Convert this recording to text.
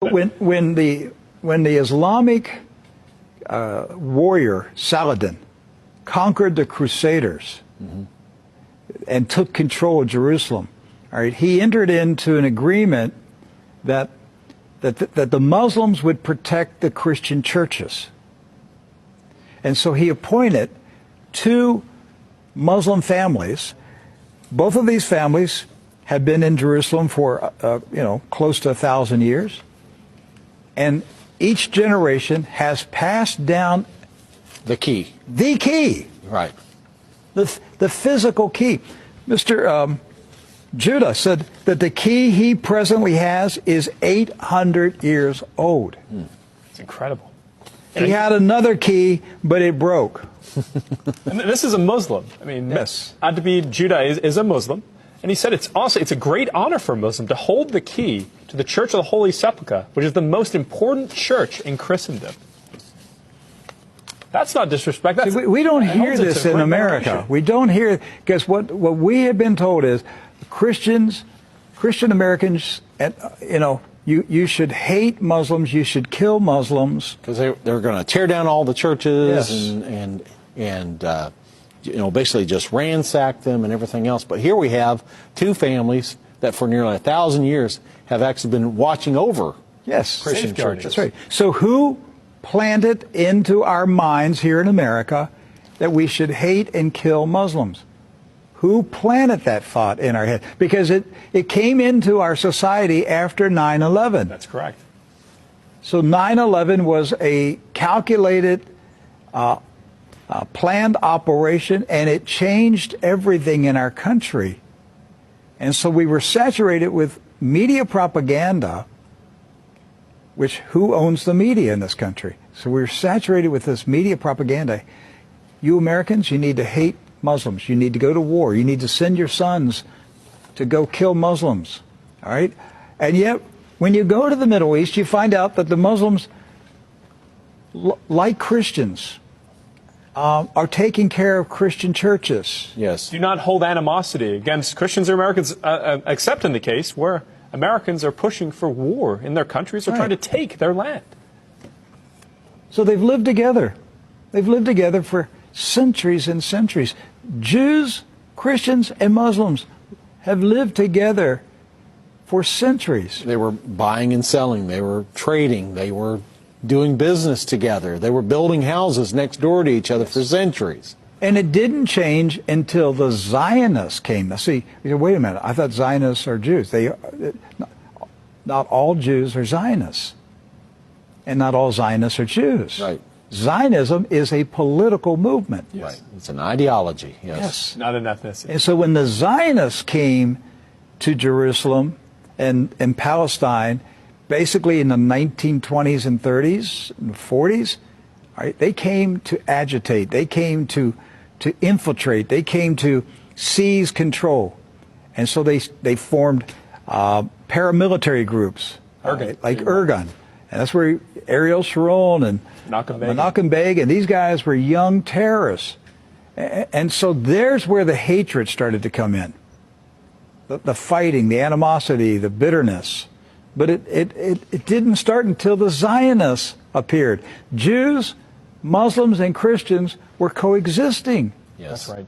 When the Islamic warrior Saladin conquered the Crusaders and took control of Jerusalem, all right, he entered into an agreement that the Muslims would protect the Christian churches. And so he appointed two Muslim families. Both of these families had been in Jerusalem for, close to 1,000 years. And each generation has passed down the key. The key. Right. The physical key. Mr. Judah said that the key he presently has is 800 years old. It's incredible. He had another key, but it broke. And this is a Muslim. I mean, yes. Adnabi Judah is a Muslim. And he said it's a great honor for a Muslim to hold the key to the Church of the Holy Sepulchre, which is the most important church in Christendom. That's not disrespect. That's, we don't hear this in America. We don't hear, because what we have been told is Christian Americans, you should hate Muslims, you should kill Muslims. Because they're going to tear down all the churches yes. and basically just ransack them and everything else. But here we have two families that for nearly 1,000 years have actually been watching over Christian churches. That's right. So who planted into our minds here in America that we should hate and kill Muslims? Who planted that thought in our head? Because it came into our society after 9/11. That's correct. So 9/11 was a calculated, planned operation, and it changed everything in our country. And so we were saturated with media propaganda, which who owns the media in this country? So we're saturated with this media propaganda. You Americans, you need to hate Muslims. You need to go to war. You need to send your sons to go kill Muslims. All right? And yet, when you go to the Middle East, you find out that the Muslims, like Christians, are taking care of Christian churches. Yes. Do not hold animosity against Christians or Americans, except in the case where Americans are pushing for war in their countries or trying to take their land. So they've lived together. They've lived together for centuries and centuries. Jews, Christians, and Muslims have lived together for centuries. They were buying and selling. They were trading. They were doing business together. They were building houses next door to each other for centuries. And it didn't change until the Zionists came. Now, see, wait a minute. I thought Zionists are Jews. Not all Jews are Zionists. And not all Zionists are Jews. Right. Zionism is a political movement. Yes. Right. It's an ideology. Yes. Not an ethnicity. And so when the Zionists came to Jerusalem and Palestine, basically in the 1920s and 30s and 40s, right, they came to agitate. They came to infiltrate. They came to seize control. And so they formed paramilitary groups, like Irgun. And that's where Ariel Sharon and Menachem Begin, and these guys were young terrorists. And so there's where the hatred started to come in. The fighting, the animosity, the bitterness. But it didn't start until the Zionists appeared. Jews, Muslims, and Christians were coexisting. Yes. That's right.